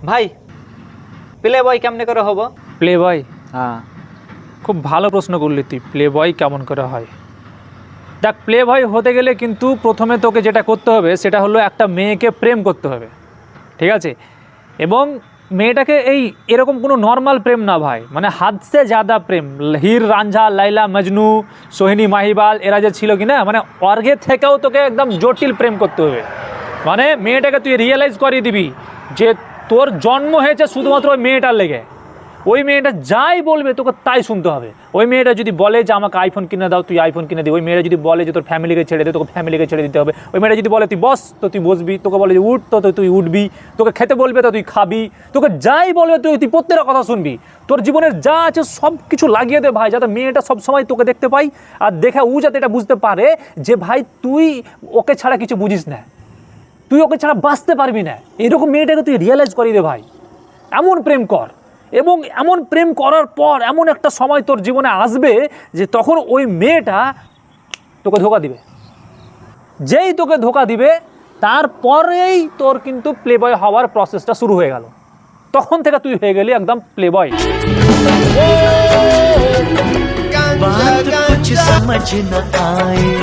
ভাই প্লে বয় কেমনে করে হব? প্লে বয়? হ্যাঁ, খুব ভালো প্রশ্ন করলি তুই। প্লে বয় কেমন করে হয়? দেখ, প্লে বয় হতে গেলে কিন্তু প্রথমে তোকে যেটা করতে হবে সেটা হলো একটা মেয়েকে প্রেম করতে হবে, ঠিক আছে? এবং মেয়েটাকে এরকম কোনো নর্মাল প্রেম না ভাই, মানে হাদ সে ज़्यादा প্রেম। হির রাঞ্ঝা, লাইলা মজনু, সোহিনী মাহিবাল এরা যে ছিল কি না, মানে অর্ঘের থেকেও তোকে একদম জটিল প্রেম করতে হবে। মানে মেয়েটাকে তুই রিয়েলাইজ করিয়ে দিবি যে তোর জন্ম হয়েছে শুধুমাত্র ওই মেয়েটার লেগে। ওই মেয়েটা যাই বলবে তোকে তাই শুনতে হবে। ওই মেয়েটা যদি বলে যে আমাকে আইফোন কিনে দাও, তুই আইফোন কিনে দিবি। ওই মেয়েটা যদি বলে যে তোর ফ্যামিলিকে ছেড়ে দে, তোকে ফ্যামিলিকে ছেড়ে দিতে হবে। ওই মেয়েটা যদি বলে তুই বস, তো তুই বসবি। তোকে বলে যে উঠ, তো তুই উঠবি। তোকে খেতে বলবে তো তুই খাবি। তোকে যাই বলবে তুই প্রত্যেকটা কথা শুনবি। তোর জীবনের যা আছে সব কিছু লাগিয়ে দে ভাই, যাতে মেয়েটা সবসময় তোকে দেখতে পাই আর দেখে ও যাতে এটা বুঝতে পারে যে ভাই তুই ওকে ছাড়া কিছু বুঝিস না, তুই ওকে ছাড়া বাঁচতে পারবি না। এরকম মেয়েটাকে তুই রিয়েলাইজ করিয়ে দে ভাই। এমন প্রেম কর, এবং এমন প্রেম করার পর এমন একটা সময় তোর জীবনে আসবে যে তখন ওই মেয়েটা তোকে ধোকা দিবে। যেই তোকে ধোকা দিবে তারপরেই তোর কিন্তু প্লে বয় হওয়ার প্রসেসটা শুরু হয়ে গেল। তখন থেকে তুই হয়ে গেলি একদম প্লে বয়। बात कुछ समझ न आए।